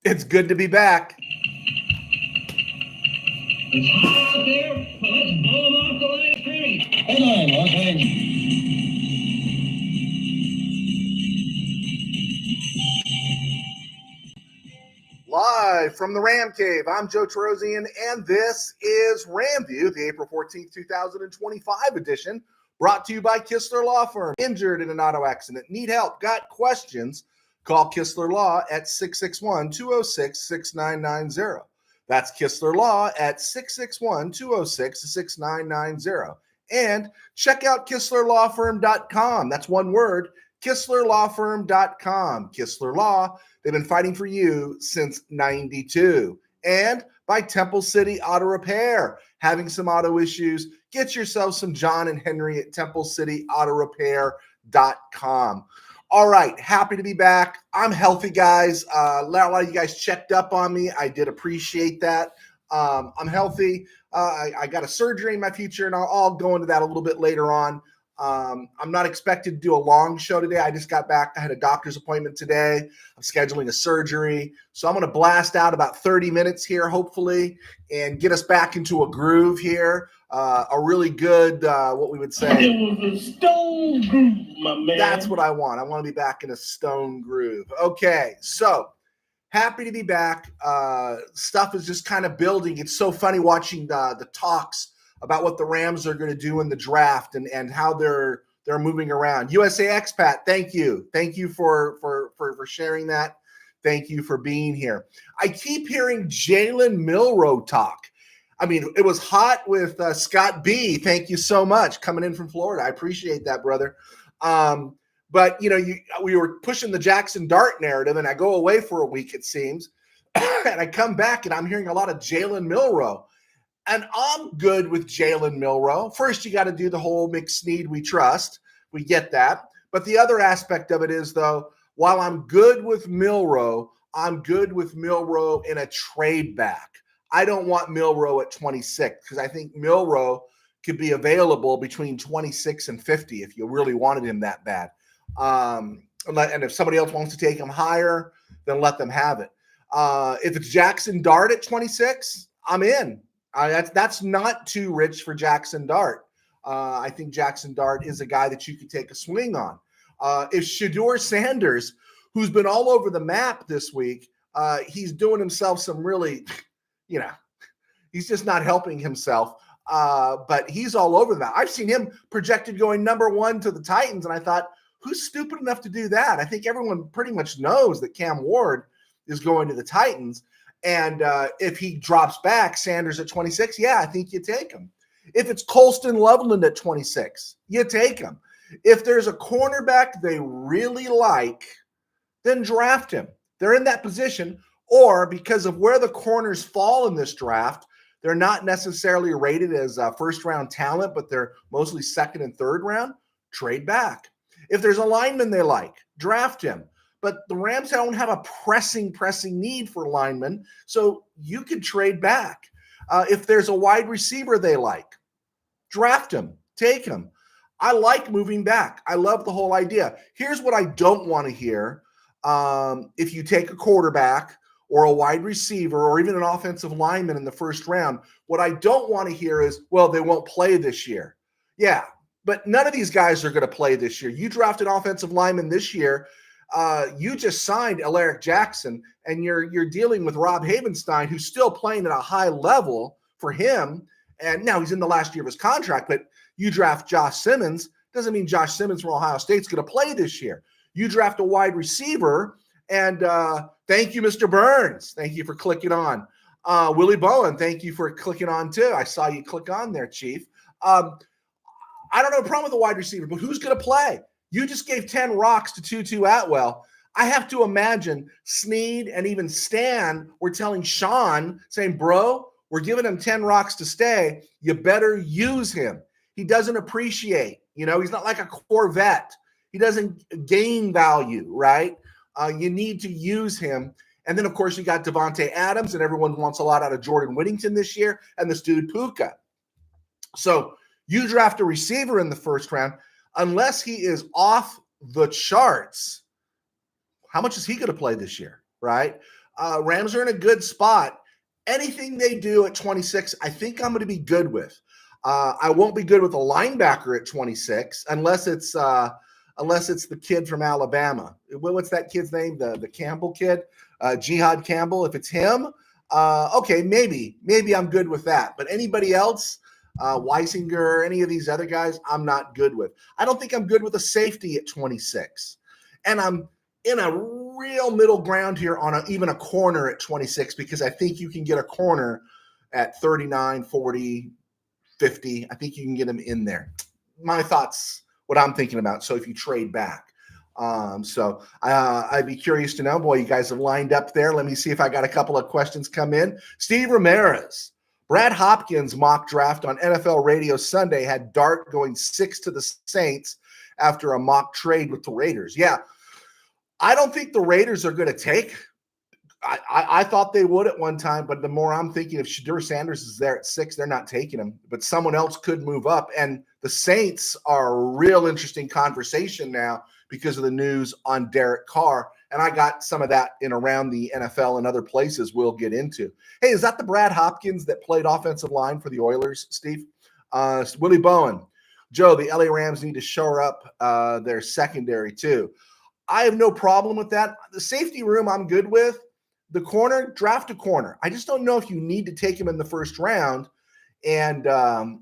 It's good to be back. It's hot out there, but let's blow them off the last penny. Hang on, Los Angeles. Live from the RamCave, I'm Joe Terosian, and this is RamView, the April 14th, 2025 edition, brought to you by Kistler Law Firm. Injured in an auto accident, need help, got questions? Call Kistler Law at 661-206-6990. That's Kistler Law at 661-206-6990. And check out KistlerLawFirm.com. That's one word, KistlerLawFirm.com. Kistler Law, they've been fighting for you since 92. And by Temple City Auto Repair. Having some auto issues, get yourself some John and Henry at TempleCityAutoRepair.com. All right, happy to be back. I'm healthy, guys. A lot of you guys checked up on me. I did appreciate that. I'm healthy. I got a surgery in my future, and I'll go into that a little bit later on. I'm not expected to do a long show today. I just got back. I had a doctor's appointment today. I'm scheduling a surgery. So I'm going to blast out about 30 minutes here, hopefully, and get us back into a groove here. A really good, what we would say. It was a stone groove, my man. That's what I want. I want to be back in a stone groove. Okay, so happy to be back. Stuff is just kind of building. It's so funny watching the talks about what the Rams are going to do in the draft and how they're moving around. USA Expat, thank you. Thank you for sharing that. Thank you for being here. I keep hearing Jalen Milroe talk. I mean, it was hot with Scott B. Thank you so much coming in from Florida. I appreciate that, brother. But, we were pushing the Jackson Dart narrative, and I go away for a week, it seems, and I come back, and I'm hearing a lot of Jalen Milroe. And I'm good with Jalen Milroe. First, you got to do the whole McSneed we trust. We get that. But the other aspect of it is, though, while I'm good with Milroe, I'm good with Milroe in a trade back. I don't want Milroe at 26 because I think Milroe could be available between 26 and 50 if you really wanted him that bad. And if somebody else wants to take him higher, then let them have it. If it's Jackson Dart at 26, I'm in. That's not too rich for Jackson Dart. I think Jackson Dart is a guy that you could take a swing on. If Shedeur Sanders, who's been all over the map this week, he's doing himself some really, he's just not helping himself. But he's all over that. I've seen him projected going number 1 to the Titans, and I thought, who's stupid enough to do that? I think everyone pretty much knows that Cam Ward is going to the Titans. And if he drops back, Sanders at 26, yeah, I think you take him. If it's Colston Loveland at 26, you take him. If there's a cornerback they really like, then draft him. They're in that position, or because of where the corners fall in this draft, they're not necessarily rated as first-round talent, but they're mostly second and third round, trade back. If there's a lineman they like, draft him. But the Rams don't have a pressing need for linemen, so you could trade back. If there's a wide receiver they like, draft him, take him. I like moving back. I love the whole idea. Here's what I don't want to hear. If you take a quarterback or a wide receiver or even an offensive lineman in the first round, what I don't want to hear is, well, they won't play this year. Yeah, but none of these guys are going to play this year. You drafted an offensive lineman this year. You just signed Alaric Jackson, and you're dealing with Rob Havenstein, who's still playing at a high level for him. And now he's in the last year of his contract, but you draft Josh Simmons. Doesn't mean Josh Simmons from Ohio State's going to play this year. You draft a wide receiver, and thank you, Mr. Burns. Thank you for clicking on. Willie Bowen, thank you for clicking on too. I saw you click on there, Chief. I don't have a problem with the wide receiver, but who's going to play? You just gave 10 rocks to Tutu Atwell. I have to imagine Sneed and even Stan were telling Sean, saying, bro, we're giving him 10 rocks to stay. You better use him. He doesn't appreciate. He's not like a Corvette. He doesn't gain value, right? You need to use him. And then, of course, you got Devontae Adams, and everyone wants a lot out of Jordan Whittington this year, and this dude Puka. So you draft a receiver in the first round. Unless he is off the charts, how much is he going to play this year, right? Rams are in a good spot. Anything they do at 26, I think I'm going to be good with. I won't be good with a linebacker at 26 unless it's the kid from Alabama. What's that kid's name? The Campbell kid, Jihad Campbell. If it's him, okay, maybe I'm good with that. But anybody else, Weisinger, any of these other guys, I'm not good with. I don't think I'm good with a safety at 26, and I'm in a real middle ground here on even a corner at 26 because I think you can get a corner at 39, 40, 50. I think you can get them in there. My thoughts, what I'm thinking about. So if you trade back. I'd be curious to know. Boy, you guys have lined up there. Let me see if I got a couple of questions come in. Steve Ramirez. Brad Hopkins mock draft on NFL Radio Sunday had Dart going 6 to the Saints after a mock trade with the Raiders. Yeah, I don't think the Raiders are going to take. I thought they would at one time, but the more I'm thinking, if Shadur Sanders is there at 6, they're not taking him. But someone else could move up. And the Saints are a real interesting conversation now because of the news on Derek Carr. And I got some of that in around the NFL and other places we'll get into. Hey, is that the Brad Hopkins that played offensive line for the Oilers, Steve? Willie Bowen. Joe, the LA Rams need to shore up their secondary too. I have no problem with that. The safety room I'm good with. The corner, draft a corner. I just don't know if you need to take him in the first round. And and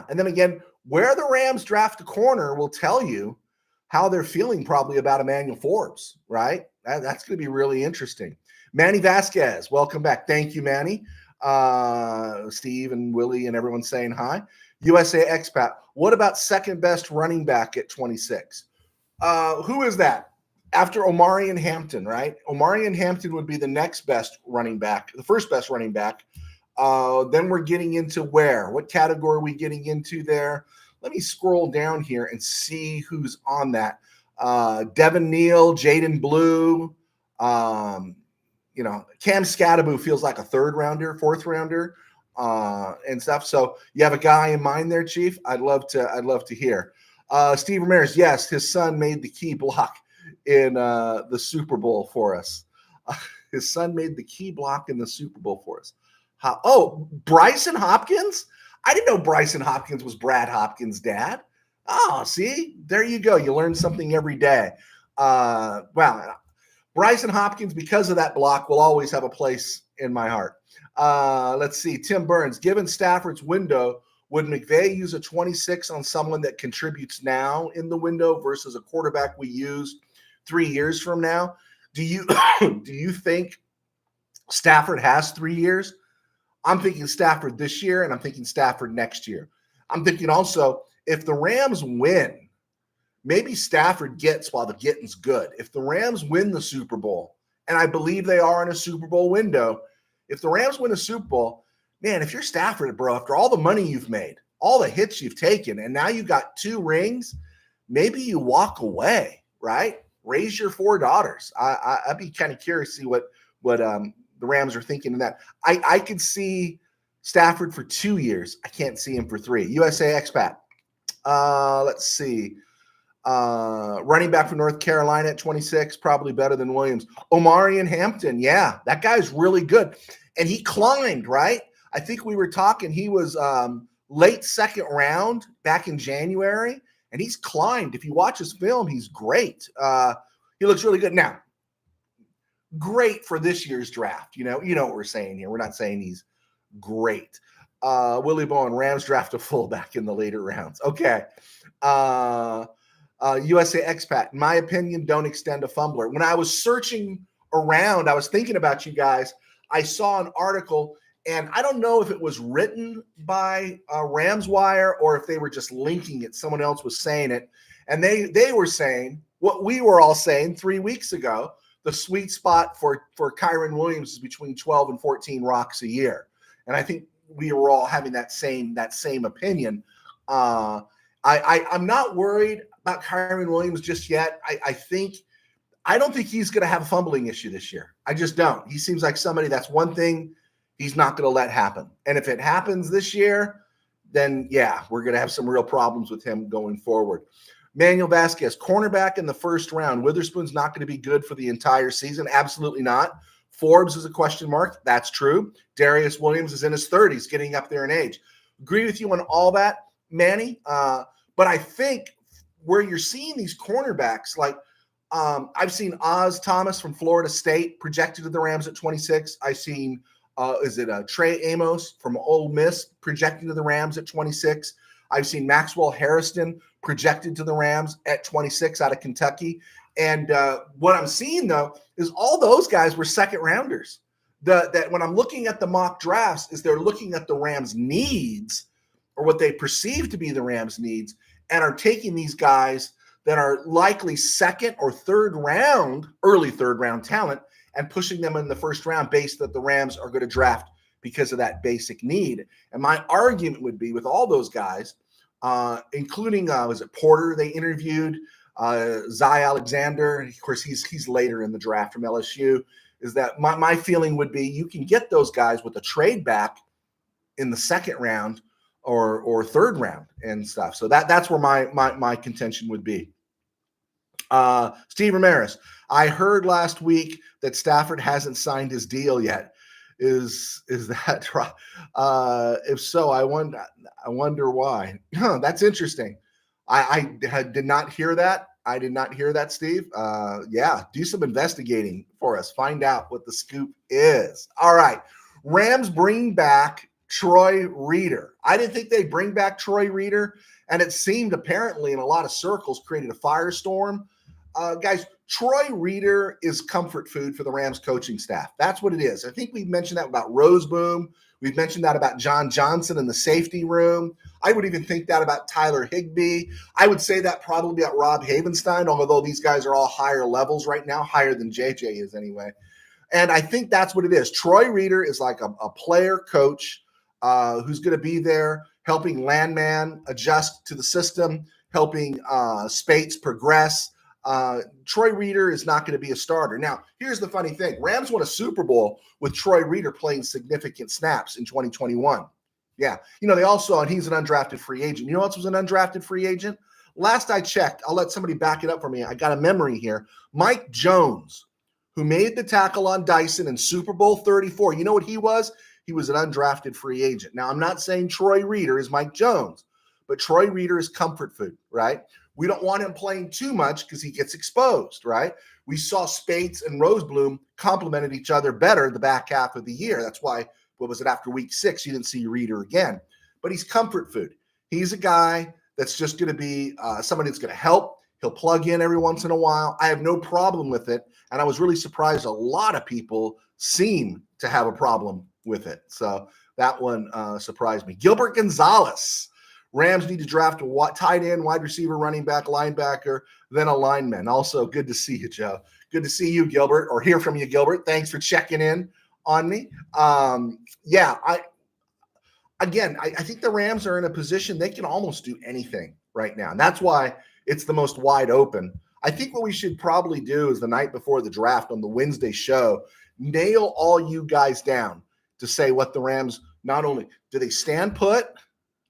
then again, where the Rams draft a corner will tell you how they're feeling probably about Emmanuel Forbes, right? That's going to be really interesting. Manny Vasquez, welcome back. Thank you, Manny. Steve and Willie and everyone saying hi. USA expat. What about second best running back at 26? Who is that? After Omarion Hampton, right? Omarion Hampton would be the next best running back, the first best running back. Then we're getting into where? What category are we getting into there? Let me scroll down here and see who's on that. Devin Neal, Jaden Blue, Cam Scattaboo feels like a third rounder, fourth rounder, and stuff. So you have a guy in mind there, Chief? I'd love to hear. Steve Ramirez, yes, his son made the key block in the Super Bowl for us. His son made the key block in the Super Bowl for us. Bryson Hopkins? I didn't know Bryson Hopkins was Brad Hopkins' dad. Oh, see, there you go. You learn something every day. Wow. Bryson Hopkins, because of that block, will always have a place in my heart. Let's see. Tim Burns, given Stafford's window, would McVay use a 26 on someone that contributes now in the window versus a quarterback we use 3 years from now? Do you think Stafford has 3 years? I'm thinking Stafford this year, and I'm thinking Stafford next year. I'm thinking also, if the Rams win, maybe Stafford gets while the getting's good. If the Rams win the Super Bowl, and I believe they are in a Super Bowl window, if the Rams win a Super Bowl, man, if you're Stafford, bro, after all the money you've made, all the hits you've taken, and now you got 2 rings, maybe you walk away, right? Raise your 4 daughters. I'd be kind of curious to see what the Rams are thinking in that. I could see Stafford for 2 years. I can't see him for 3. USA expat. Let's see. Running back from North Carolina at 26, probably better than Williams. Omarion Hampton, yeah, that guy's really good. And he climbed, right? I think we were talking, he was late second round back in January, and he's climbed. If you watch his film, he's great. He looks really good. Now, great for this year's draft. You know what we're saying here. We're not saying he's great. Willie Bowen, Rams draft a fullback in the later rounds. Okay. USA expat, in my opinion, don't extend a fumbler. When I was searching around, I was thinking about you guys. I saw an article, and I don't know if it was written by Rams Wire or if they were just linking it. Someone else was saying it. And they were saying what we were all saying 3 weeks ago. The sweet spot for Kyren Williams is between 12 and 14 rocks a year. And I think we were all having that same opinion. I'm not worried about Kyren Williams just yet. I don't think he's going to have a fumbling issue this year. I just don't. He seems like somebody, that's one thing he's not going to let happen. And if it happens this year, then yeah, we're going to have some real problems with him going forward. Manuel Vasquez, cornerback in the first round. Witherspoon's not going to be good for the entire season. Absolutely not. Forbes is a question mark. That's true. Darius Williams is in his 30s, getting up there in age. Agree with you on all that, Manny. But I think where you're seeing these cornerbacks, like I've seen Oz Thomas from Florida State projected to the Rams at 26. I've seen, Trey Amos from Ole Miss projected to the Rams at 26. I've seen Maxwell Harrison projected to the Rams at 26 out of Kentucky. And what I'm seeing, though, is all those guys were second rounders. That when I'm looking at the mock drafts, is they're looking at the Rams' needs or what they perceive to be the Rams' needs and are taking these guys that are likely second or third round, early third round talent, and pushing them in the first round based that the Rams are going to draft because of that basic need. And my argument would be with all those guys, including, was it Porter they interviewed, Zy Alexander, of course, he's later in the draft from LSU, is that my feeling would be you can get those guys with a trade back in the second round or third round and stuff. So that's where my contention would be. Steve Ramirez, I heard last week that Stafford hasn't signed his deal yet. Is that right? If so, I wonder why. That's interesting. I did not hear that. I did not hear that, Steve. Yeah, do some investigating for us. Find out what the scoop is. All right. Rams bring back Troy Reeder. I didn't think they'd bring back Troy Reeder, and it seemed apparently in a lot of circles created a firestorm. Guys, Troy Reeder is comfort food for the Rams coaching staff. That's what it is. I think we've mentioned that about Roseboom. We've mentioned that about John Johnson in the safety room. I would even think that about Tyler Higbee. I would say that probably about Rob Havenstein, although these guys are all higher levels right now, higher than JJ is anyway. And I think that's what it is. Troy Reeder is like a player coach who's going to be there helping Landman adjust to the system, helping Spates progress. Troy Reeder is not going to be a starter. Now, here's the funny thing. Rams won a Super Bowl with Troy Reeder playing significant snaps in 2021. Yeah. They also, and he's an undrafted free agent. You know what else was an undrafted free agent? Last I checked, I'll let somebody back it up for me. I got a memory here. Mike Jones, who made the tackle on Dyson in Super Bowl 34. You know what he was? He was an undrafted free agent. Now, I'm not saying Troy Reeder is Mike Jones, but Troy Reeder is comfort food, right? We don't want him playing too much because he gets exposed, right? We saw Spates and Rosebloom complemented each other better the back half of the year. That's why, what was it, after week 6, you didn't see Reeder again. But he's comfort food. He's a guy that's just going to be somebody that's going to help. He'll plug in every once in a while. I have no problem with it. And I was really surprised a lot of people seem to have a problem with it. So that one surprised me. Gilbert Gonzalez. Rams need to draft a tight end, wide receiver, running back, linebacker, then a lineman. Also, good to see you, Joe. Good to see you, Gilbert, or hear from you, Gilbert. Thanks for checking in on me. I think the Rams are in a position they can almost do anything right now. And that's why it's the most wide open. I think what we should probably do is the night before the draft on the Wednesday show, nail all you guys down to say what the Rams, not only do they stand put,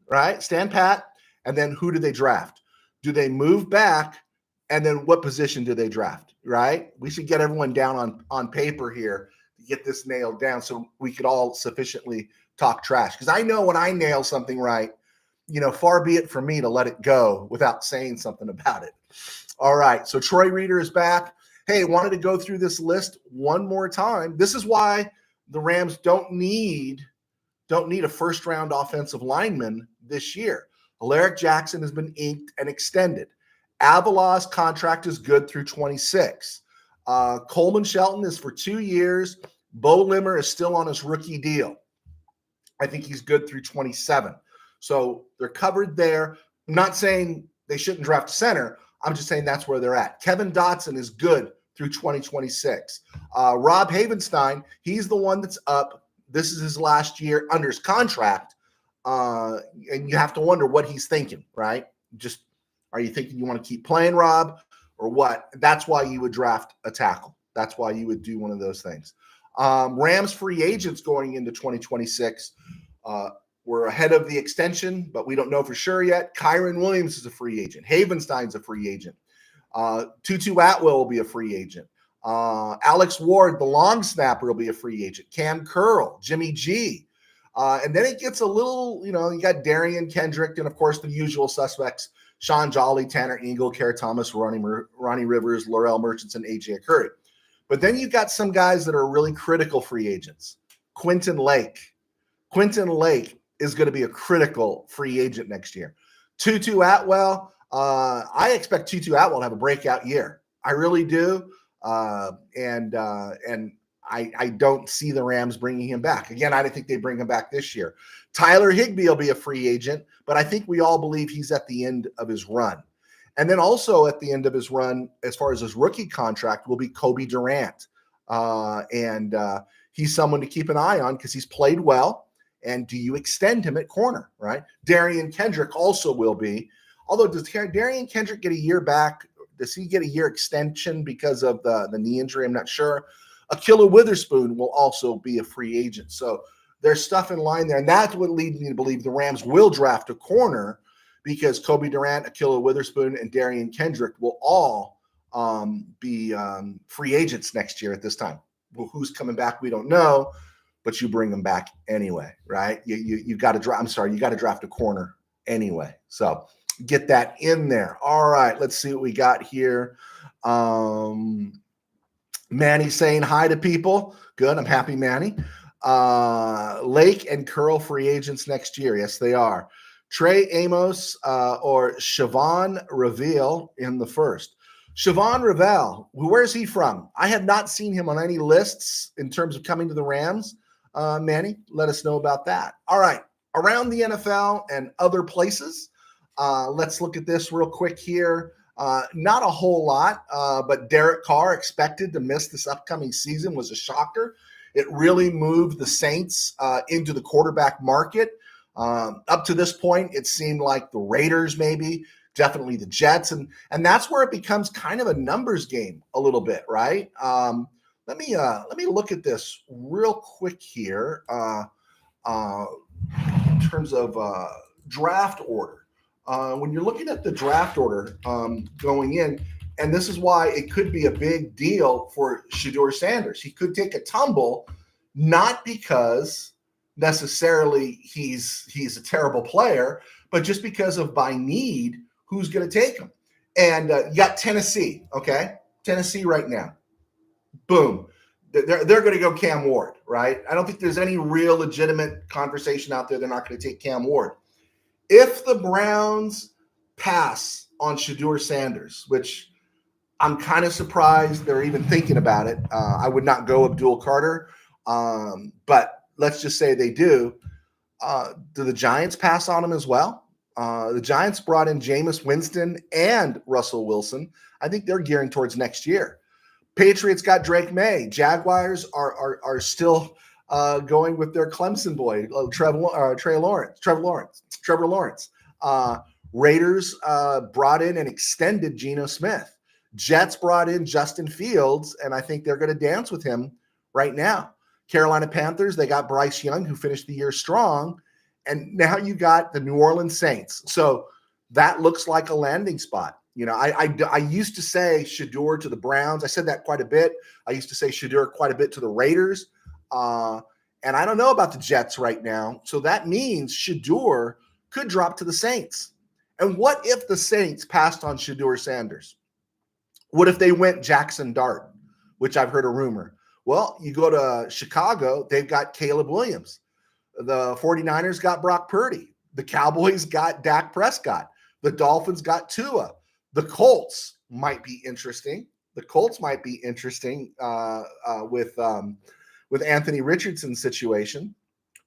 right? Stand pat. And then who do they draft? Do they move back? And then what position do they draft? Right? We should get everyone down on paper here to get this nailed down so we could all sufficiently talk trash. Because I know when I nail something right, far be it from me to let it go without saying something about it. All right. So Troy Reeder is back. Hey, wanted to go through this list one more time. This is why the Rams don't need a first-round offensive lineman this year. Alaric Jackson has been inked and extended. Avalaw's contract is good through 26. Coleman Shelton is for 2 years. Bo Limmer is still on his rookie deal. I think he's good through 27. So they're covered there. I'm not saying they shouldn't draft a center. I'm just saying that's where they're at. Kevin Dotson is good through 2026. Rob Havenstein, he's the one that's up. This is his last year under his contract. And you have to wonder what he's thinking, right? Just, are you thinking you want to keep playing, Rob, or what? That's why you would draft a tackle. That's why you would do one of those things. Rams free agents going into 2026. We're ahead of the extension, but we don't know for sure yet. Kyron Williams is a free agent. Havenstein's a free agent. Tutu Atwell will be a free agent. Alex Ward, the long snapper, will be a free agent. Cam Curl, Jimmy G. And then it gets a little, you got Darian Kendrick and, of course, the usual suspects, Sean Jolly, Tanner Ingle, Kerr Thomas, Ronnie Rivers, Laurel Merchants, and A.J. Curry. But then you've got some guys that are really critical free agents. Quentin Lake. Quentin Lake is going to be a critical free agent next year. Tutu Atwell, I expect Tutu Atwell to have a breakout year. I really do. And I don't see the Rams bringing him back. Again, I didn't think they'd bring him back this year. Tyler Higbee will be a free agent, but I think we all believe he's at the end of his run. And then also at the end of his run, as far as his rookie contract, will be Kobe Durant. And he's someone to keep an eye on because he's played well. And do you extend him at corner, right? Darian Kendrick also will be. Although, does Darian Kendrick get a year back? Does he get a year extension because of the knee injury? I'm not sure. Akilla Witherspoon will also be a free agent. So there's stuff in line there. And that's what leads me to believe the Rams will draft a corner because Kobe Durant, Akilla Witherspoon, and Darian Kendrick will all be free agents next year at this time. Well, who's coming back, we don't know, but you bring them back anyway, right? You got to draft. I'm sorry, you got to draft a corner anyway. So get that in there. All right, let's see what we got here. Manny saying hi to people. Good, I'm happy, Manny. Lake and Curl free agents next year. Yes, they are. Trey Amos or Siobhan Reveal in the first. Siobhan Reveal, where's he from? I have not seen him on any lists in terms of coming to the Rams. Manny, let us know about that. All right, around the NFL and other places, let's look at this real quick here. Not a whole lot, but Derek Carr expected to miss this upcoming season was a shocker. It really moved the Saints into the quarterback market. Up to this point, it seemed like the Raiders maybe, definitely the Jets, and that's where it becomes kind of a numbers game a little bit, right? Let me look at this real quick here in terms of draft order. When you're looking at the draft order going in, and this is why it could be a big deal for Shedeur Sanders. He could take a tumble, not because necessarily he's a terrible player, but just because of by need, who's going to take him. And you got Tennessee, okay? Tennessee right now. Boom. They're going to go Cam Ward, right? I don't think there's any real legitimate conversation out there. They're not going to take Cam Ward. If the Browns pass on Shedeur Sanders, which I'm kind of surprised they're even thinking about it. I would not go Abdul Carter, but let's just say they do. Do the Giants pass on him as well? The Giants brought in Jameis Winston and Russell Wilson. I think they're gearing towards next year. Patriots got Drake May. Jaguars are still going with their Clemson boy, Trevor Lawrence. Raiders brought in and extended Geno Smith. Jets brought in Justin Fields, and I think they're going to dance with him right now. Carolina Panthers, they got Bryce Young, who finished the year strong, and now you got the New Orleans Saints. So that looks like a landing spot. You know, I used to say Shedeur to the Browns. I said that quite a bit. I used to say Shedeur quite a bit to the Raiders. And I don't know about the Jets right now. So that means Shedeur could drop to the Saints. And what if the Saints passed on Shedeur Sanders? What if they went Jackson Dart, which I've heard a rumor? Well, you go to Chicago, they've got Caleb Williams. The 49ers got Brock Purdy. The Cowboys got Dak Prescott. The Dolphins got Tua. The Colts might be interesting. With Anthony Richardson's situation.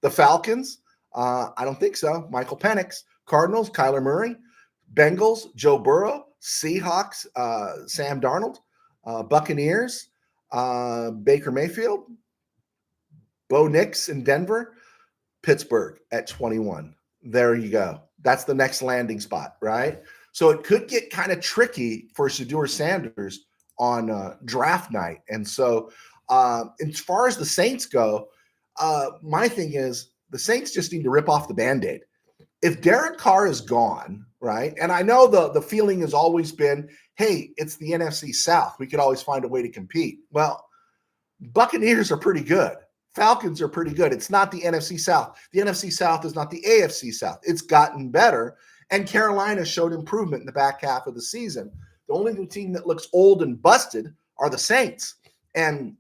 The Falcons, I don't think so. Michael Penix. Cardinals, Kyler Murray. Bengals, Joe Burrow. Seahawks, Sam Darnold. Buccaneers, Baker Mayfield. Bo Nix in Denver. Pittsburgh at 21. There you go. That's the next landing spot, right? So it could get kind of tricky for Shedeur Sanders on draft night. And so as far as the Saints go, my thing is the Saints just need to rip off the Band-Aid. if Derek Carr is gone, right? And I know the feeling has always been, hey, it's the NFC South. We could always find a way to compete. Well, Buccaneers are pretty good. Falcons are pretty good. It's not the NFC South. The NFC South is not the AFC South. It's gotten better. And Carolina showed improvement in the back half of the season. The only team that looks old and busted are the Saints. And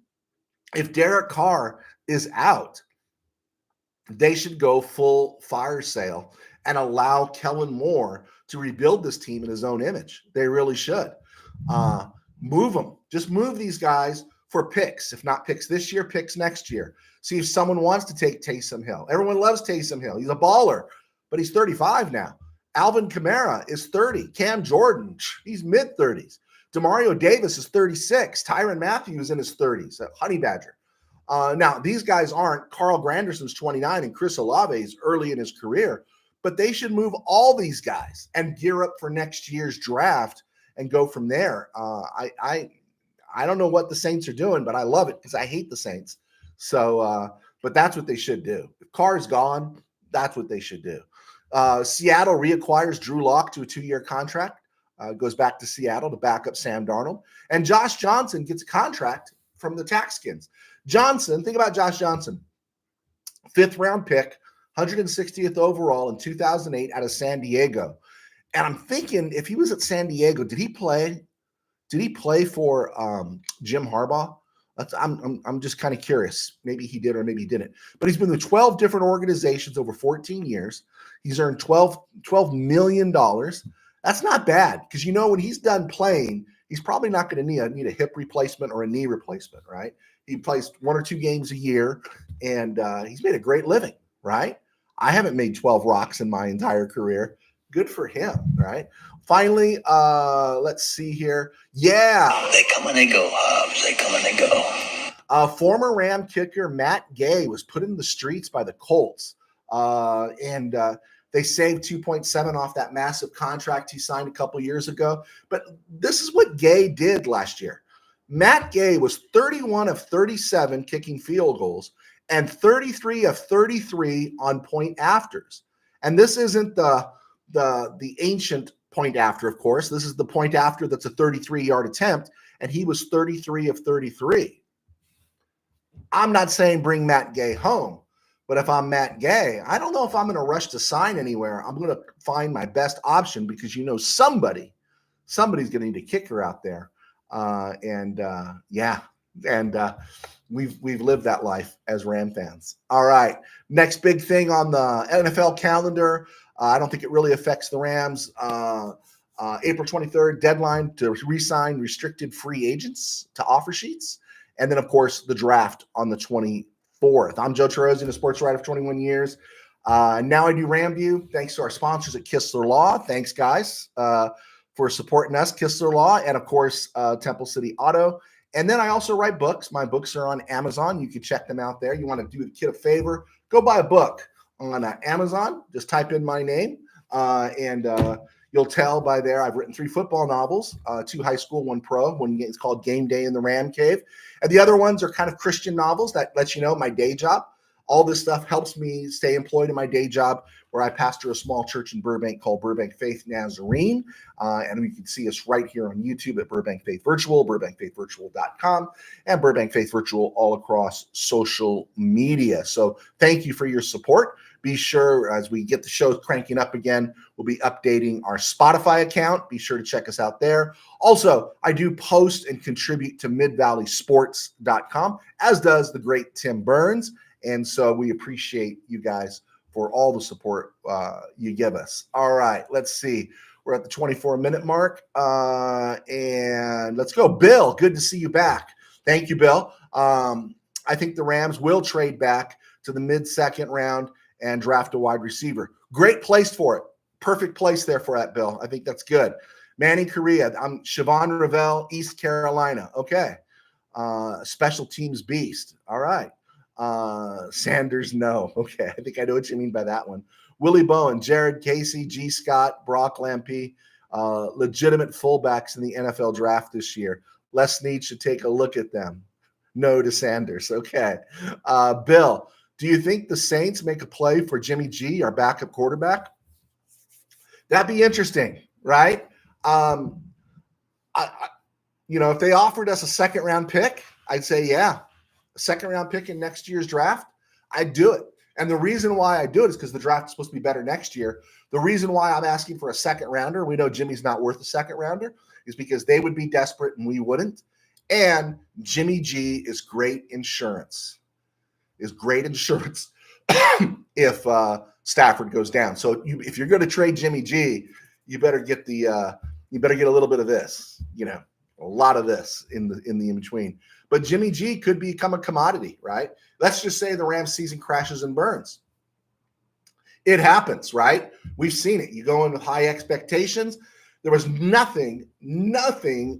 if Derek Carr is out, they should go full fire sale and allow Kellen Moore to rebuild this team in his own image. They really should. Move them. Just move these guys for picks. If not picks this year, picks next year. See if someone wants to take Taysom Hill. Everyone loves Taysom Hill. He's a baller, but he's 35 now. Alvin Kamara is 30. Cam Jordan, he's mid-30s. Demario Davis is 36. Tyrann Mathieu is in his 30s. Honey Badger. Now, these guys aren't. Carl Granderson's 29 and Chris Olave is early in his career, but they should move all these guys and gear up for next year's draft and go from there. I don't know what the Saints are doing, but I love it because I hate the Saints. So, but that's what they should do. If Carr's gone, that's what they should do. Seattle reacquires Drew Lock to a 2-year contract. Goes back to Seattle to back up Sam Darnold. And Josh Johnson gets a contract from the Taxkins. Johnson, think about Josh Johnson. 5th-round pick, 160th overall in 2008 out of San Diego. And I'm thinking, if he was at San Diego, did he play for Jim Harbaugh? I'm just kind of curious. Maybe he did or maybe he didn't. But he's been with 12 different organizations over 14 years. He's earned $12 million. That's not bad because, when he's done playing, he's probably not going to need a hip replacement or a knee replacement, right? He plays 1 or 2 games a year, and he's made a great living, right? I haven't made 12 rocks in my entire career. Good for him, right? Finally, let's see here. Yeah. They come and they go, Hobbs. They come and they go. Former Ram kicker Matt Gay was put in the streets by the Colts, and they saved 2.7 off that massive contract he signed a couple years ago. But this is what Gay did last year. Matt Gay was 31 of 37 kicking field goals and 33 of 33 on point afters. And this isn't the ancient point after, of course. This is the point after that's a 33-yard attempt, and he was 33 of 33. I'm not saying bring Matt Gay home, but if I'm Matt Gay, I don't know if I'm in a rush to sign anywhere. I'm going to find my best option because somebody's going to need a kicker out there. We've lived that life as Ram fans. All right, next big thing on the NFL calendar. I don't think it really affects the Rams. April 23rd, deadline to re-sign restricted free agents to offer sheets. And then, of course, the draft on the 24th. I'm Joe Terosian, a sports writer for 21 years. Now I do RamView. Thanks to our sponsors at Kistler Law. Thanks, guys, for supporting us, Kistler Law, and, of course, Temple City Auto. And then I also write books. My books are on Amazon. You can check them out there. You want to do the kid a favor, go buy a book on Amazon. Just type in my name, and you'll tell by there I've written 3 football novels, 2 high school, 1 pro. One is called Game Day in the RamCave. And the other ones are kind of Christian novels that let you know my day job. All this stuff helps me stay employed in my day job, where I pastor a small church in Burbank called Burbank Faith Nazarene. And you can see us right here on YouTube at Burbank Faith Virtual, burbankfaithvirtual.com, and Burbank Faith Virtual all across social media. So thank you for your support. Be sure, as we get the show cranking up again, we'll be updating our Spotify account. Be sure to check us out there. Also, I do post and contribute to midvalleysports.com, as does the great Tim Burns. And so we appreciate you guys for all the support you give us. All right, let's see. We're at the 24-minute mark. And let's go. Bill, good to see you back. Thank you, Bill. I think the Rams will trade back to the mid-second round and draft a wide receiver. Great place for it. Perfect place there for that, Bill. I think that's good. Manny Correa. I'm Siobhan Ravel, East Carolina. Okay. Special teams beast. All right. Sanders, no. Okay. I think I know what you mean by that one. Willie Bowen, Jared Casey, G. Scott, Brock Lampy, legitimate fullbacks in the NFL draft this year. Les Snead should take a look at them. No to Sanders. Okay. Bill, do you think the Saints make a play for Jimmy G, our backup quarterback? That'd be interesting, right? If they offered us a second round pick, I'd say, yeah, a second round pick in next year's draft, I'd do it. And the reason why I do it is because the draft is supposed to be better next year. The reason why I'm asking for a second rounder, we know Jimmy's not worth a second rounder, is because they would be desperate and we wouldn't. And Jimmy G is great insurance. If Stafford goes down. So if you're going to trade Jimmy G, you better get a little bit of this, a lot of this in the in between. But Jimmy G could become a commodity, right? Let's just say the Rams season crashes and burns. It happens, right? We've seen it. You go in with high expectations. There was nothing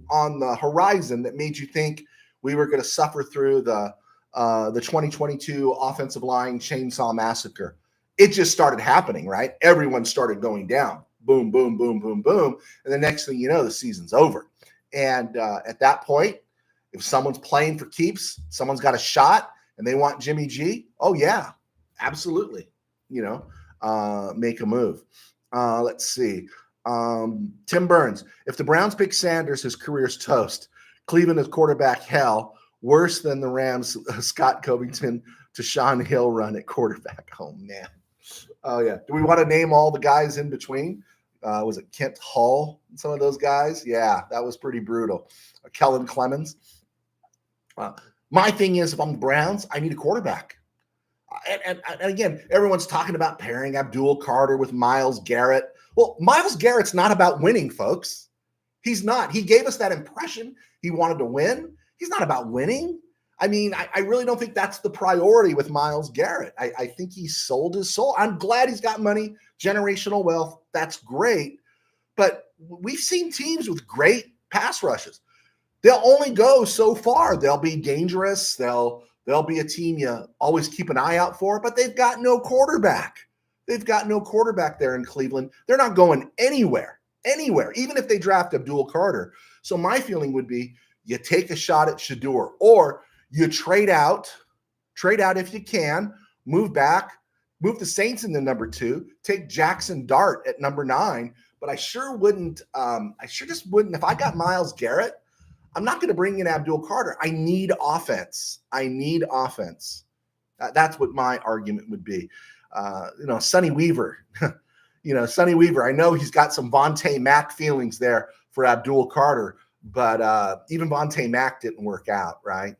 on the horizon that made you think we were going to suffer through the 2022 offensive line chainsaw massacre. It just started happening, right? Everyone started going down. Boom, boom, boom, boom, boom. And the next thing you know, the season's over. And at that point, if someone's playing for keeps, someone's got a shot and they want Jimmy G, oh, yeah, absolutely. Make a move. Let's see. Tim Burns, if the Browns pick Sanders, his career's toast. Cleveland is quarterback hell, worse than the Rams, Scott Covington to Sean Hill run at quarterback. Oh, man. Oh, yeah. Do we want to name all the guys in between? Was it Kent Hull? Some of those guys? Yeah, that was pretty brutal. Kellen Clemens. My thing is, if I'm the Browns, I need a quarterback. And again, everyone's talking about pairing Abdul Carter with Myles Garrett. Well, Myles Garrett's not about winning, folks. He's not. He gave us that impression he wanted to win. He's not about winning. I mean, I really don't think that's the priority with Myles Garrett. I think he sold his soul. I'm glad he's got money, generational wealth. That's great. But we've seen teams with great pass rushes. They'll only go so far. They'll be dangerous. They'll be a team you always keep an eye out for, but they've got no quarterback. They've got no quarterback there in Cleveland. They're not going anywhere, even if they draft Abdul Carter. So my feeling would be you take a shot at Shedeur, or you trade out if you can, move back, move the Saints in the number 2, take Jackson Dart at number 9. But I sure just wouldn't. If I got Myles Garrett, I'm not going to bring in Abdul Carter. I need offense. That's what my argument would be. Sonny Weaver. Sonny Weaver. I know he's got some Vontae Mack feelings there for Abdul Carter, but even Vontae Mack didn't work out, right?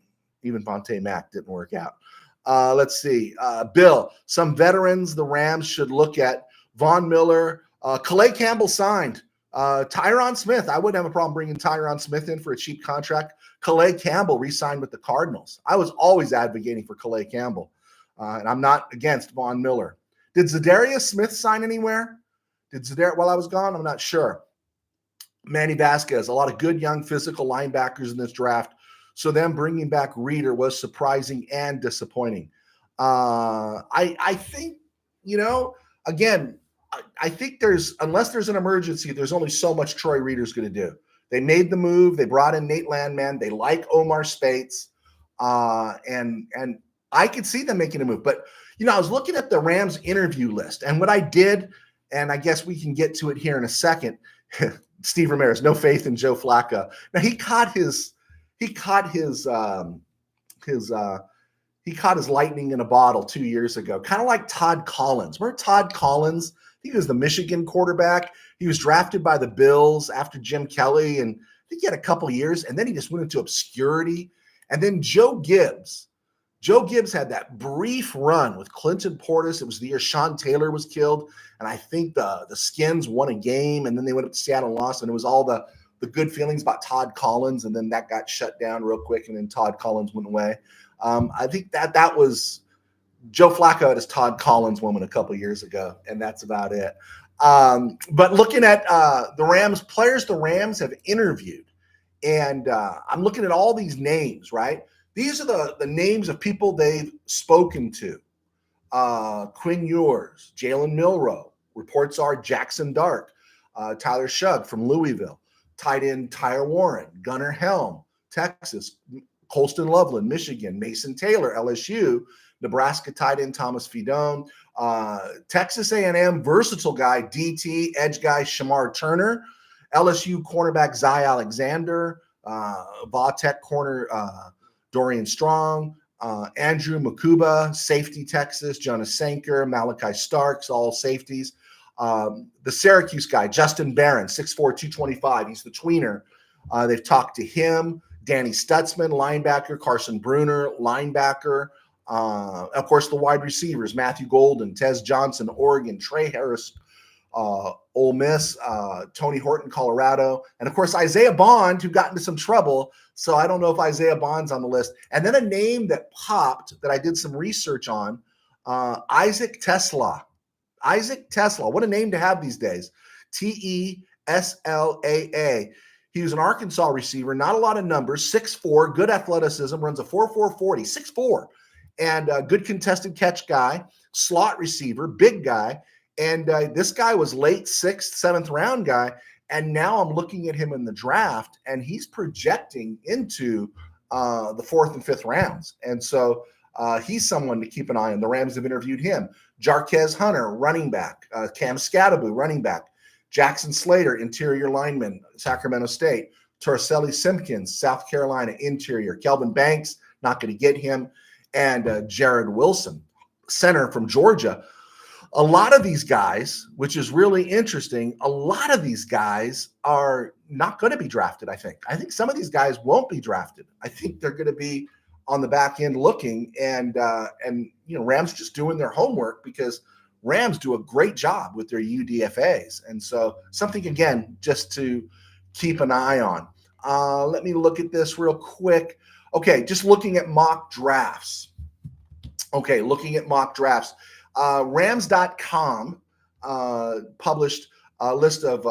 Let's see. Bill, some veterans the Rams should look at. Von Miller. Calais Campbell signed. Tyron Smith. I wouldn't have a problem bringing Tyron Smith in for a cheap contract. Calais Campbell re-signed with the Cardinals. I was always advocating for Calais Campbell, and I'm not against Von Miller. Did Zadarius Smith sign anywhere? While I was gone? I'm not sure. Manny Vasquez. A lot of good young physical linebackers in this draft. So them bringing back Reader was surprising and disappointing. I think, again, I think unless there's an emergency, there's only so much Troy Reader's going to do. They made the move. They brought in Nate Landman. They like Omar Spates. And I could see them making a move. But, I was looking at the Rams interview list, and what I did, and I guess we can get to it here in a second. Steve Ramirez, no faith in Joe Flacco. Now he caught his lightning in a bottle 2 years ago, kind of like Todd Collins. Remember Todd Collins? I think he was the Michigan quarterback. He was drafted by the Bills after Jim Kelly, and I think he had a couple years, and then he just went into obscurity. And then Joe Gibbs had that brief run with Clinton Portis. It was the year Sean Taylor was killed, and I think the Skins won a game, and then they went up to Seattle and lost, and it was all the good feelings about Todd Collins, and then that got shut down real quick, and then Todd Collins went away. I think that was Joe Flacco had his Todd Collins moment a couple years ago, and that's about it. But looking at the Rams players, the Rams have interviewed, and I'm looking at all these names, right? These are the names of people they've spoken to. Quinn Ewers, Jalen Milroe. Reports are Jackson Dart, Tyler Shugg from Louisville, tight end Tyre Warren, Gunnar Helm, Texas, Colston Loveland, Michigan. Mason Taylor, LSU. Nebraska tight end Thomas Fidone. Texas A&M versatile guy, DT, edge guy Shamar Turner. LSU cornerback Zy Alexander. Va-Tech corner Dorian Strong. Andrew Makuba, safety Texas. Jonas Sanker, Malachi Starks, all safeties. The Syracuse guy, Justin Barron, 6'4", 225. He's the tweener. They've talked to him. Danny Stutzman, linebacker. Carson Bruner, linebacker. Of course, the wide receivers, Matthew Golden, Tez Johnson, Oregon, Trey Harris, Ole Miss, Tony Horton, Colorado, and of course, Isaiah Bond, who got into some trouble. So I don't know if Isaiah Bond's on the list. And then a name that popped that I did some research on, Isaac Tesla. Isaac Tesla, what a name to have these days. Teslaa. He was an Arkansas receiver, not a lot of numbers, 6'4", good athleticism, runs a 4.4 40, 6'4", and a good contested catch guy, slot receiver, big guy. And this guy was late 6th, 7th round guy. And now I'm looking at him in the draft, and he's projecting into the 4th and 5th rounds. And so he's someone to keep an eye on. The Rams have interviewed him. Jarquez Hunter, running back. Cam Scadaboo, running back. Jackson Slater, interior lineman, Sacramento State. Torricelli Simpkins, South Carolina, interior. Kelvin Banks, not going to get him. And Jared Wilson, center from Georgia. A lot of these guys, which is really interesting, a lot of these guys are not going to be drafted, I think. I think some of these guys won't be drafted. I think they're going to be on the back end looking, and Rams just doing their homework, because Rams do a great job with their UDFAs. And so something, again, just to keep an eye on. Let me look at this real quick. Okay, just looking at mock drafts. Rams.com published a list of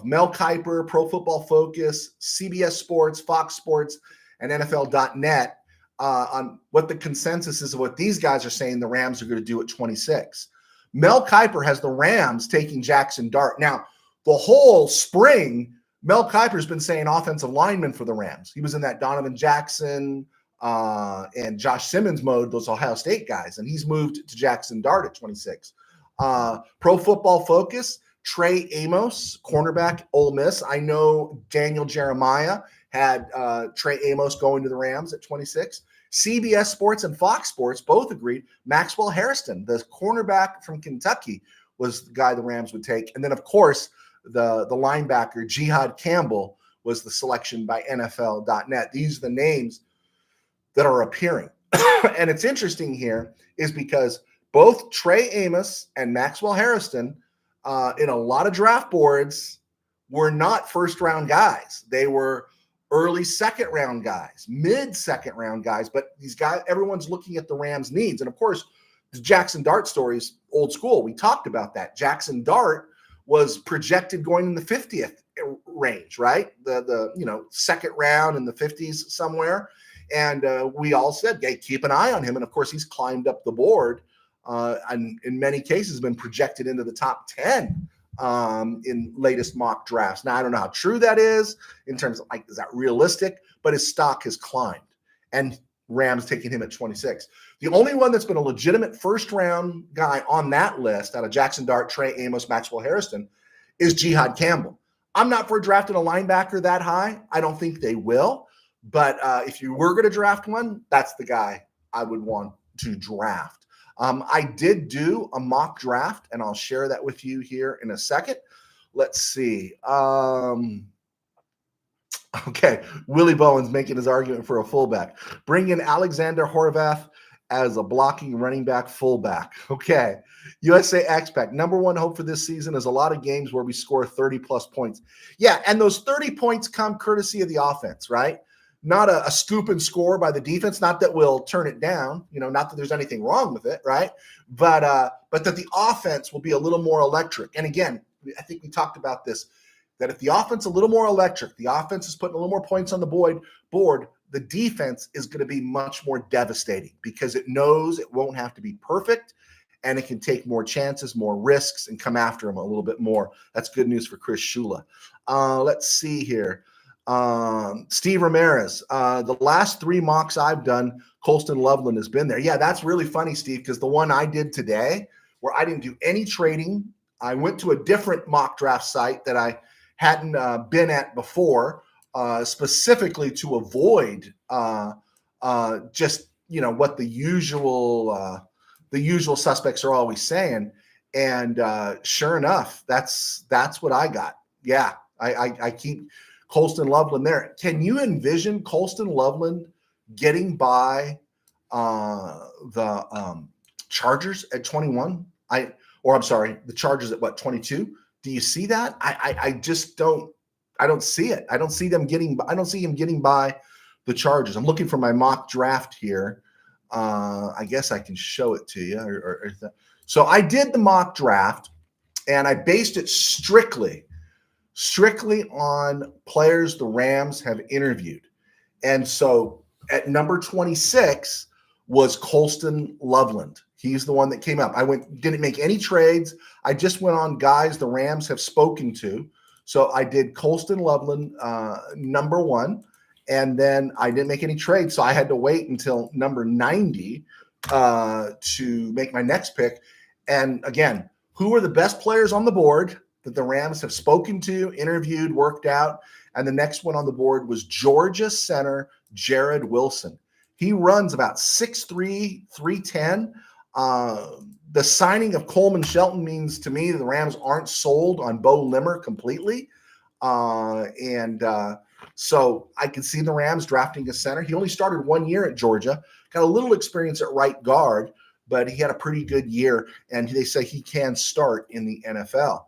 Mel Kiper, Pro Football Focus, CBS Sports, Fox Sports, and NFL.net on what the consensus is of what these guys are saying the Rams are going to do at 26. Mel Kiper has the Rams taking Jackson Dart. Now, the whole spring, Mel Kiper's been saying offensive lineman for the Rams. He was in that Donovan Jackson and Josh Simmons mode, those Ohio State guys, and he's moved to Jackson Dart at 26. Pro Football Focus, Trey Amos, cornerback, Ole Miss. I know Daniel Jeremiah had Trey Amos going to the Rams at 26. CBS Sports and Fox Sports both agreed Maxwell Hairston, the cornerback from Kentucky, was the guy the Rams would take. And then, of course, the linebacker, Jihad Campbell, was the selection by NFL.net. These are the names that are appearing. And it's interesting here is because both Trey Amos and Maxwell Hairston in a lot of draft boards were not first-round guys. They were early second-round guys, mid-second-round guys. But these guys, everyone's looking at the Rams' needs. And, of course, the Jackson Dart story is old school. We talked about that. Jackson Dart was projected going in the 50th range, right? The second round in the 50s somewhere. And we all said, hey, keep an eye on him. And, of course, he's climbed up the board and in many cases been projected into the top 10 in latest mock drafts. Now, I don't know how true that is in terms of, is that realistic? But his stock has climbed. And Rams taking him at 26. The only one that's been a legitimate first-round guy on that list out of Jackson Dart, Trey Amos, Maxwell Hairston is Jihad Campbell. I'm not for drafting a linebacker that high. I don't think they will. But if you were going to draft one, that's the guy I would want to draft. I did do a mock draft, and I'll share that with you here in a second. Let's see. Okay, Willie Bowen's making his argument for a fullback. Bring in Alexander Horvath as a blocking running back fullback. Okay, USA X-Pack. Number one hope for this season is a lot of games where we score 30-plus points. Yeah, and those 30 points come courtesy of the offense, right? Not a scoop and score by the defense. Not that we'll turn it down, not that there's anything wrong with it, right? But that the offense will be a little more electric. And again, I think we talked about this, that if the offense is a little more electric, the offense is putting a little more points on the board, the defense is going to be much more devastating because it knows it won't have to be perfect and it can take more chances, more risks, and come after them a little bit more. That's good news for Chris Shula. Let's see here. Steve Ramirez, the last 3 mocks I've done, Colston Loveland has been there. Yeah, that's really funny, Steve, because the one I did today, where I didn't do any trading, I went to a different mock draft site that I hadn't been at before, specifically to avoid just what the usual suspects are always saying. And sure enough, that's what I got. Yeah, I keep Colston Loveland there. Can you envision Colston Loveland getting by the Chargers at 21? I'm sorry, the Chargers at what, 22? Do you see that? I just don't. I don't see it. I don't see him getting by the Chargers. I'm looking for my mock draft here. I guess I can show it to you. So I did the mock draft, and I based it strictly on players the Rams have interviewed. And so at number 26 was Colston Loveland. He's the one that came up. Didn't make any trades. I just went on guys the Rams have spoken to. So I did Colston Loveland, number 1, and then I didn't make any trades. So I had to wait until number 90 to make my next pick. And again, who are the best players on the board that the Rams have spoken to, interviewed, worked out? And the next one on the board was Georgia center Jared Wilson. He runs about 6'3", 310. The signing of Coleman Shelton means to me that the Rams aren't sold on Bo Limmer completely. So I can see the Rams drafting a center. He only started 1 year at Georgia, got a little experience at right guard, but he had a pretty good year, and they say he can start in the NFL.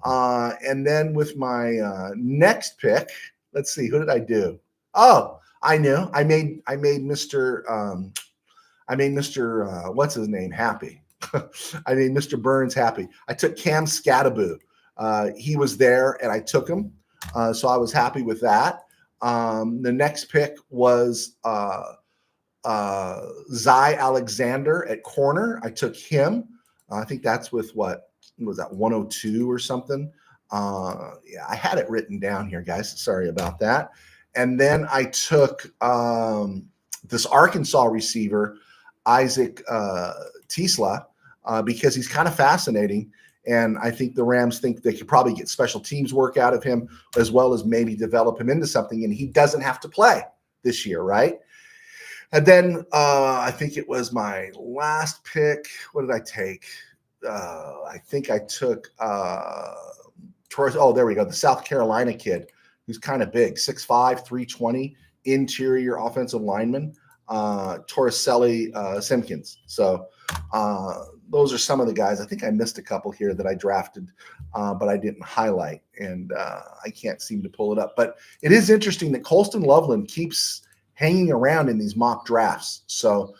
And then with my next pick, let's see, who did I do? Oh, I knew. I made Mr. What's his name happy. I made Mr. Burns happy. I took Cam Scattaboo. He was there, and I took him, so I was happy with that. The next pick was Zy Alexander at corner. I took him. I think that's with what was that, 102 or something. Yeah, I had it written down here, guys. Sorry about that. And then I took this Arkansas receiver, Isaac Tisla, because he's kind of fascinating. And I think the Rams think they could probably get special teams work out of him, as well as maybe develop him into something. And he doesn't have to play this year, right? And then I think it was my last pick. What did I take? I think I took Torres. Oh, there we go. The South Carolina kid who's kind of big, 6'5", 320, interior offensive lineman, Torricelli Simpkins. So those are some of the guys. I think I missed a couple here that I drafted, but I didn't highlight, and I can't seem to pull it up. But it is interesting that Colston Loveland keeps hanging around in these mock drafts. So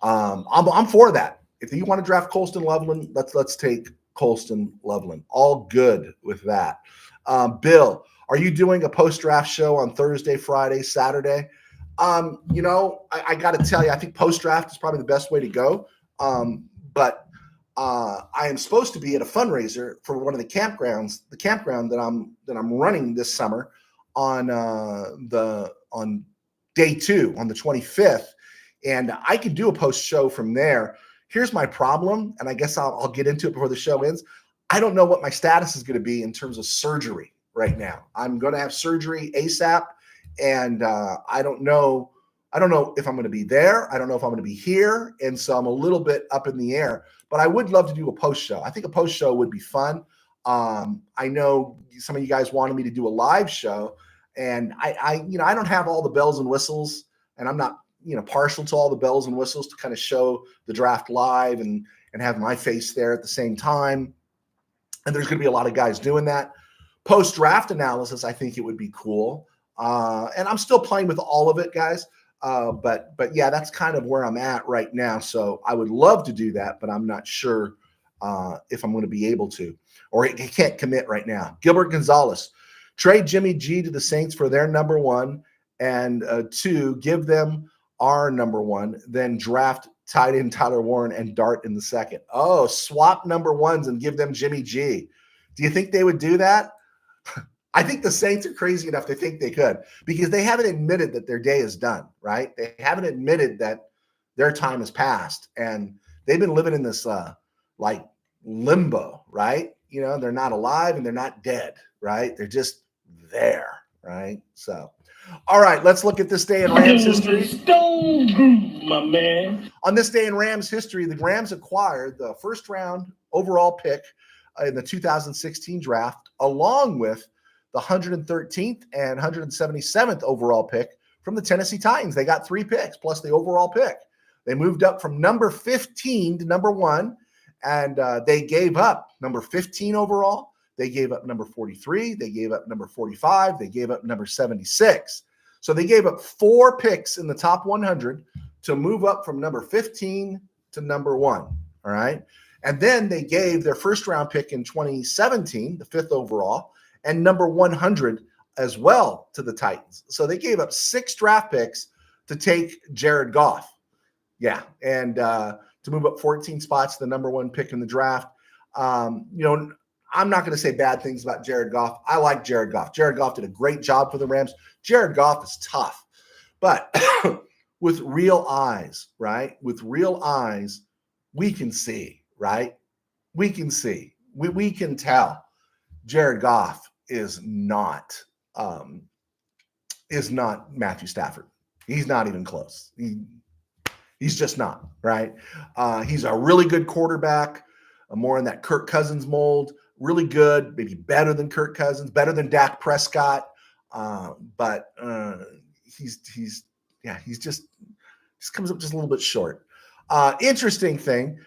I'm for that. If you want to draft Colston Loveland, let's take Colston Loveland. All good with that. Bill, are you doing a post-draft show on Thursday, Friday, Saturday? I got to tell you, I think post-draft is probably the best way to go. But I am supposed to be at a fundraiser for one of the campground that I'm running this summer on day 2 on the 25th, and I could do a post show from there. Here's my problem, and I guess I'll get into it before the show ends. I don't know what my status is going to be in terms of surgery right now. I'm going to have surgery ASAP, and I don't know if I'm going to be there. I don't know if I'm going to be here, and so I'm a little bit up in the air. But I would love to do a post show. I think a post show would be fun. I know some of you guys wanted me to do a live show, and I don't have all the bells and whistles, and I'm not partial to all the bells and whistles to kind of show the draft live and have my face there at the same time. And there's going to be a lot of guys doing that. Post-draft analysis, I think it would be cool. And I'm still playing with all of it, guys. But yeah, that's kind of where I'm at right now. So I would love to do that, but I'm not sure if I'm going to be able to, or I can't commit right now. Gilbert Gonzalez, trade Jimmy G to the Saints for their number 1, and 2, give them our number 1, then draft tight end Tyler Warren and Dart in the 2nd. Oh, swap number 1s and give them Jimmy G. Do you think they would do that? I think the Saints are crazy enough to think they could, because they haven't admitted that their day is done, right? They haven't admitted that their time has passed, and they've been living in this like limbo, right? They're not alive and they're not dead, right? They're just there, right? So, all right, let's look at this day in Rams history. Stone Groove, my man. On this day in Rams history, the Rams acquired the first round overall pick in the 2016 draft, along with the 113th and 177th overall pick from the Tennessee Titans. They got 3 picks plus the overall pick. They moved up from number 15 to number 1, and they gave up number 15 overall. They gave up number 43. They gave up number 45. They gave up number 76. So they gave up 4 picks in the top 100 to move up from number 15 to number 1. All right. And then they gave their first round pick in 2017, the 5th overall, and number 100 as well to the Titans. So they gave up 6 draft picks to take Jared Goff. Yeah. And to move up 14 spots, the number 1 pick in the draft. I'm not going to say bad things about Jared Goff. I like Jared Goff. Jared Goff did a great job for the Rams. Jared Goff is tough, but with real eyes, right? With real eyes, we can see, right? We can see. We can tell Jared Goff is not Matthew Stafford. He's not even close. He's just not, right? He's a really good quarterback, more in that Kirk Cousins mold. Really good, maybe better than Kirk Cousins, better than Dak Prescott, but he's just comes up just a little bit short. Interesting thing,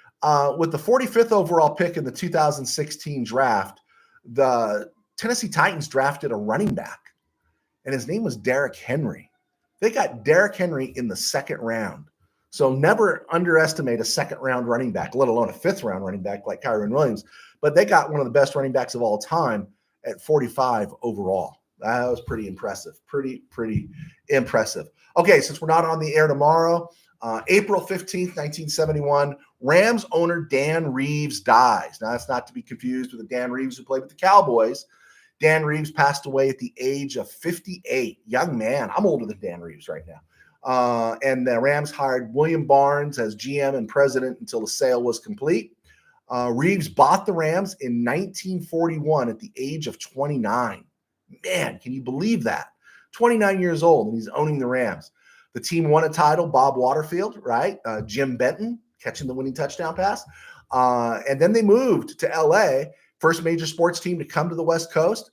with the 45th overall pick in the 2016 draft, the Tennessee Titans drafted a running back, and his name was Derrick Henry. They got Derrick Henry in the 2nd round. So never underestimate a 2nd round running back, let alone a 5th round running back like Kyren Williams. But they got one of the best running backs of all time at 45 overall. That was pretty impressive. Pretty impressive. Okay, since we're not on the air tomorrow, April 15th, 1971, Rams owner Dan Reeves dies. Now, that's not to be confused with the Dan Reeves who played with the Cowboys. Dan Reeves passed away at the age of 58. Young man. I'm older than Dan Reeves right now. And the Rams hired William Barnes as GM and president until the sale was complete. Reeves bought the Rams in 1941 at the age of 29. Man, can you believe that? 29 years old, and he's owning the Rams. The team won a title, Bob Waterfield, right? Jim Benton catching the winning touchdown pass. And then they moved to L.A., first major sports team to come to the West Coast.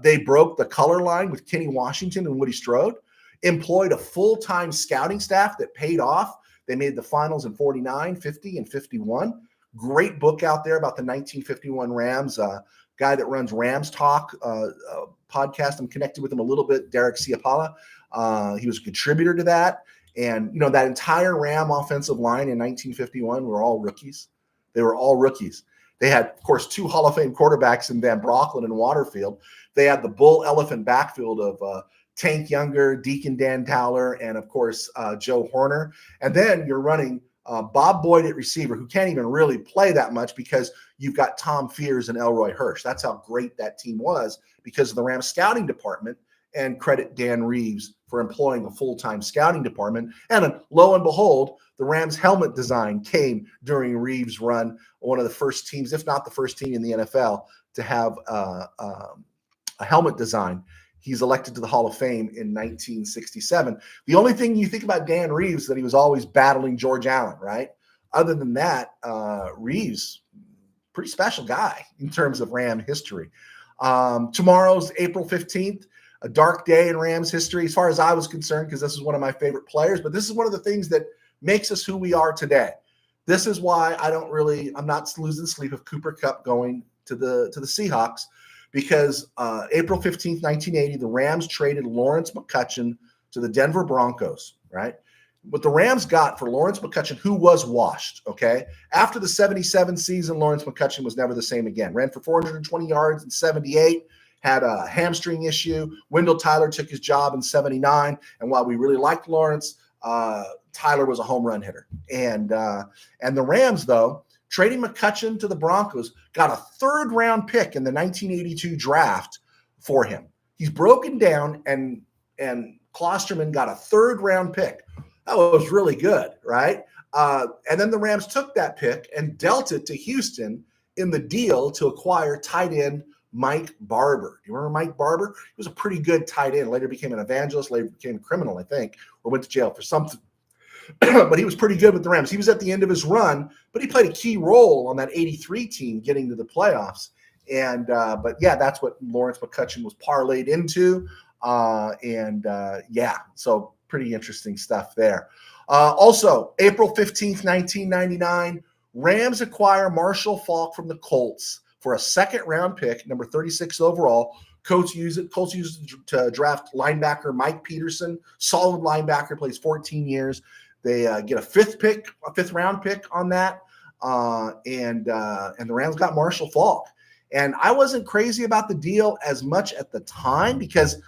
They broke the color line with Kenny Washington and Woody Strode, employed a full-time scouting staff that paid off. They made the finals in 49, 50, and 51. Great book out there about the 1951 Rams. Guy that runs Rams Talk podcast. I'm connected with him a little bit, Derek Ciapala. He was a contributor to that. And, that entire Ram offensive line in 1951 were all rookies. They were all rookies. They had, of course, 2 Hall of Fame quarterbacks in Van Brocklin and Waterfield. They had the bull elephant backfield of Tank Younger, Deacon Dan Towler, and, of course, Joe Horner. And then you're running Bob Boyd at receiver, who can't even really play that much because you've got Tom Fears and Elroy Hirsch. That's how great that team was because of the Rams scouting department, and credit Dan Reeves for employing a full-time scouting department. And lo and behold, the Rams helmet design came during Reeves' run, one of the first teams, if not the first team in the NFL, to have a helmet design. He's elected to the Hall of Fame in 1967. The only thing you think about Dan Reeves is that he was always battling George Allen, right? Other than that, Reeves, pretty special guy in terms of Ram history. Tomorrow's April 15th, a dark day in Rams history, as far as I was concerned, because this is one of my favorite players, but this is one of the things that makes us who we are today. This is why I'm not losing sleep of Cooper Kupp going to the Seahawks, because April 15th, 1980, the Rams traded Lawrence McCutcheon to the Denver Broncos, right? What the Rams got for Lawrence McCutcheon, who was washed, okay? After the 77 season, Lawrence McCutcheon was never the same again. Ran for 420 yards in 78, had a hamstring issue. Wendell Tyler took his job in 79, and while we really liked Lawrence, Tyler was a home run hitter. And the Rams, though, trading McCutcheon to the Broncos, got a 3rd-round pick in the 1982 draft for him. He's broken down, and Klosterman got a 3rd round pick. That was really good, right? And then the Rams took that pick and dealt it to Houston in the deal to acquire tight end Mike Barber. Do you remember Mike Barber? He was a pretty good tight end. Later became an evangelist, later became a criminal, I think, or went to jail for something. But he was pretty good with the Rams. He was at the end of his run, but he played a key role on that 83 team getting to the playoffs. And but yeah, that's what Lawrence McCutcheon was parlayed into. So pretty interesting stuff there. Also, April 15th, 1999, Rams acquire Marshall Faulk from the Colts for a 2nd round pick, number 36 overall. Colts use it to draft linebacker Mike Peterson, solid linebacker, plays 14 years. They get a 5th round pick on that. And the Rams got Marshall Faulk. And I wasn't crazy about the deal as much at the time because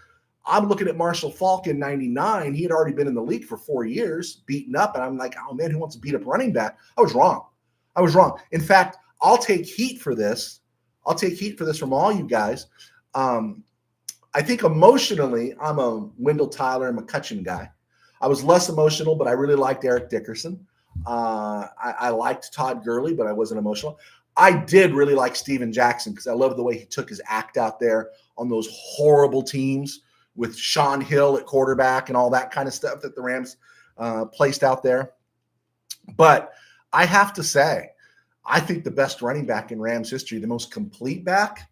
I'm looking at Marshall Faulk in 99. He had already been in the league for 4 years, beaten up. And I'm like, oh, man, who wants to beat up a running back? I was wrong. In fact, I'll take heat for this. From all you guys. I think emotionally, I'm a Wendell Tyler and McCutcheon guy. I was less emotional, but I really liked Eric Dickerson. I liked Todd Gurley, but I wasn't emotional. I did really like Steven Jackson because I love the way he took his act out there on those horrible teams with Sean Hill at quarterback and all that kind of stuff that the Rams placed out there. But I have to say, I think the best running back in Rams history, the most complete back,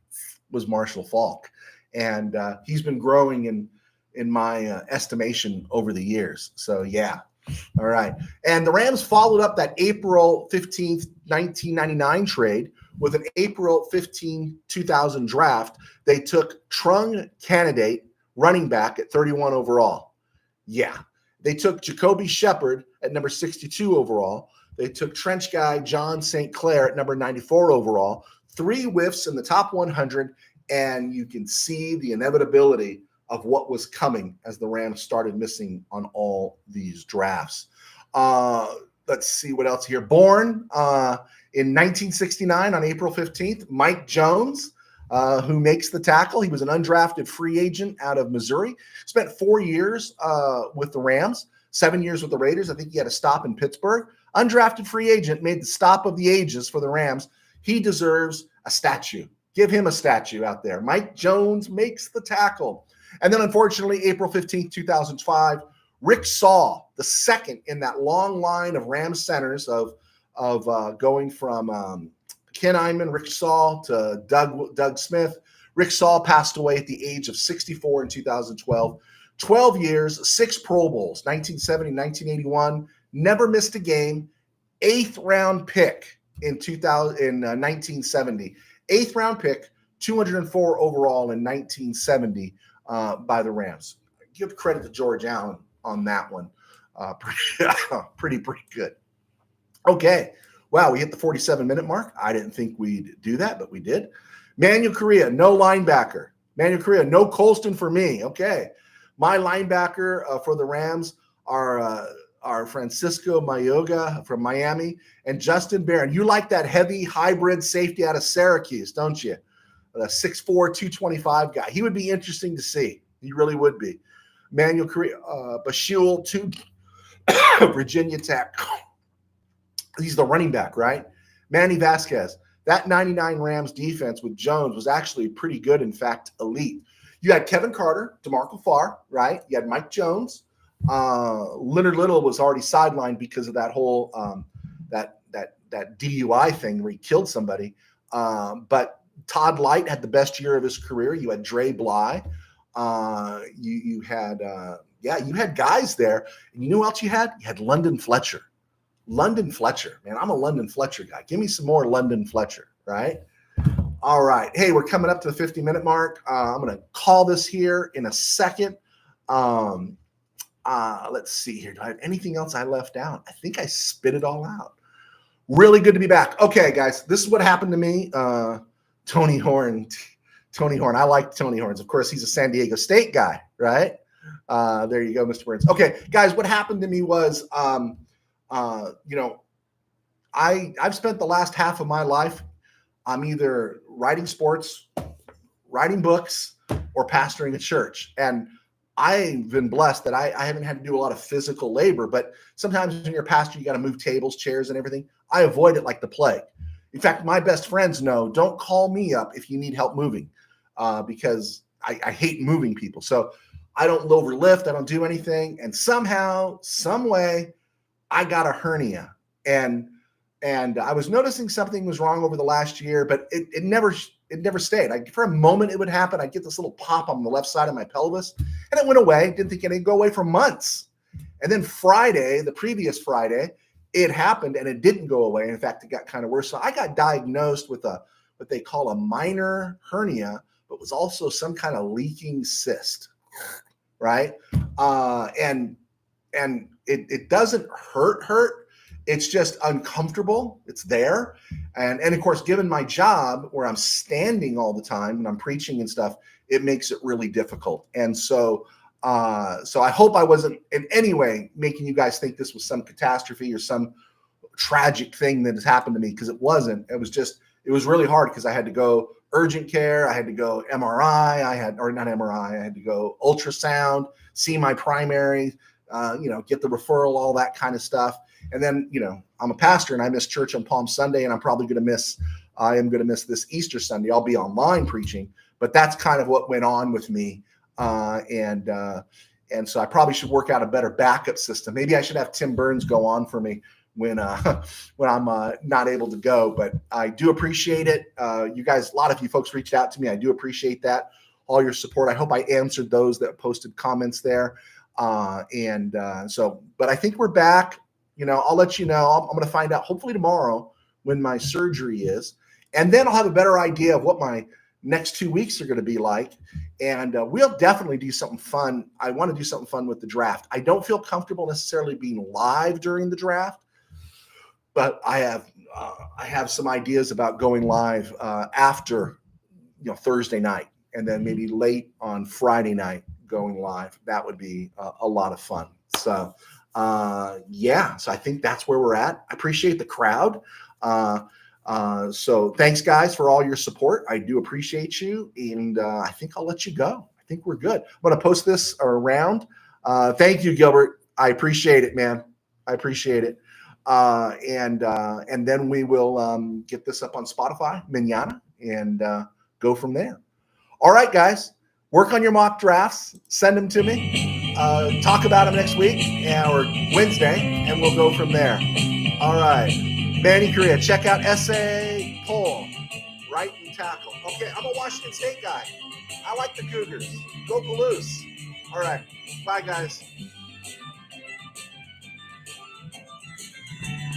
was Marshall Faulk. And he's been growing in my estimation over the years. So, yeah. All right. And the Rams followed up that April 15th, 1999 trade with an April 15, 2000 draft. They took Trung Candidate, running back, at 31 overall. Yeah. They took Jacoby Shepard at number 62 overall. They took trench guy John St. Clair at number 94 overall. 3 whiffs in the top 100, and you can see the inevitability of what was coming as the Rams started missing on all these drafts. Let's see what else here. Born in 1969 on April 15th, Mike Jones, who makes the tackle. He was an undrafted free agent out of Missouri. Spent 4 years with the Rams, 7 years with the Raiders. I think he had a stop in Pittsburgh. Undrafted free agent, made the stop of the ages for the Rams. He deserves a statue. Give him a statue out there. Mike Jones makes the tackle. And then, unfortunately, April 15th, 2005, Rick Saul, the second in that long line of Rams centers of going from Ken Einman, Rick Saul, to Doug Smith. Rick Saul passed away at the age of 64 in 2012. 12 years, 6 Pro Bowls, 1970, 1981. Never missed a game. 8th round pick in 1970. 8th round pick, 204 overall in 1970 by the Rams. Give credit to George Allen on that one. Pretty good. Okay. Wow, we hit the 47-minute mark. I didn't think we'd do that, but we did. Manuel Correa, no linebacker. Manuel Correa, no Colston for me. Okay. My linebacker for the Rams are Francisco Mayoga from Miami and Justin Barron. You like that heavy hybrid safety out of Syracuse, don't you? A 6'4", 225 guy. He would be interesting to see. He really would be. Manuel Correa, Bashul, Virginia Tech. He's the running back, right? Manny Vasquez. That 99 Rams defense with Jones was actually pretty good, in fact, elite. You had Kevin Carter, DeMarco Farr, right? You had Mike Jones. Leonard Little was already sidelined because of that whole that DUI thing where he killed somebody. But Todd Light had the best year of his career. You had Dre Bly. You had guys there. And you know what else you had? You had London Fletcher. London Fletcher, man, I'm a London Fletcher guy. Give me some more London Fletcher, right? All right. Hey, we're coming up to the 50-minute mark. I'm going to call this here in a second. Let's see here. Do I have anything else I left out? I think I spit it all out. Really good to be back. Okay, guys, this is what happened to me. Tony Horn. I like Tony Horns. Of course, he's a San Diego State guy, right? There you go, Mr. Burns. Okay, guys, what happened to me was I've spent the last half of my life, I'm either writing sports, writing books, or pastoring a church. And I've been blessed that I haven't had to do a lot of physical labor, but sometimes when you're a pastor, you got to move tables, chairs, and everything. I avoid it like the plague. In fact, my best friends know, don't call me up if you need help moving, because I hate moving people. So I don't overlift. I don't do anything. And somehow, some way, I got a hernia. And I was noticing something was wrong over the last year, but it never stayed. For a moment it would happen. I'd get this little pop on the left side of my pelvis, and it went away. Didn't think it'd go away for months. And then Friday, the previous Friday, it happened and it didn't go away. In fact, it got kind of worse. So I got diagnosed with what they call a minor hernia, but was also some kind of leaking cyst, right? And it doesn't hurt. It's just uncomfortable. It's there. And of course, given my job where I'm standing all the time and I'm preaching and stuff, it makes it really difficult. And so I hope I wasn't in any way making you guys think this was some catastrophe or some tragic thing that has happened to me, because it wasn't. It was really hard because I had to go urgent care. I had to go MRI. I had to go ultrasound, see my primary, get the referral, all that kind of stuff. And then, I'm a pastor and I miss church on Palm Sunday, and I am going to miss this Easter Sunday. I'll be online preaching, but that's kind of what went on with me. And so I probably should work out a better backup system. Maybe I should have Tim Burns go on for me when I'm not able to go, but I do appreciate it. You guys, a lot of you folks reached out to me. I do appreciate that, all your support. I hope I answered those that posted comments there. But I think we're back. I'll let you know. I'm going to find out hopefully tomorrow when my surgery is, and then I'll have a better idea of what my next 2 weeks are going to be like. And we'll definitely do something fun. I want to do something fun with the draft. I don't feel comfortable necessarily being live during the draft, but I have some ideas about going live after Thursday night, and then maybe late on Friday night going live. That would be a lot of fun. So so I think that's where we're at. I appreciate the crowd. So thanks guys for all your support. I do appreciate you. And I think I'll let you go. I think we're good. I'm going to post this around. Thank you, Gilbert. I appreciate it, man. I appreciate it. And then we will get this up on Spotify, Manana, and go from there. All right, guys, work on your mock drafts. Send them to me. Talk about them next week or Wednesday, and we'll go from there. All right. Manny Correa, check out SA Poll, right and tackle. Okay, I'm a Washington State guy. I like the Cougars. Go Palouse. All right. Bye, guys.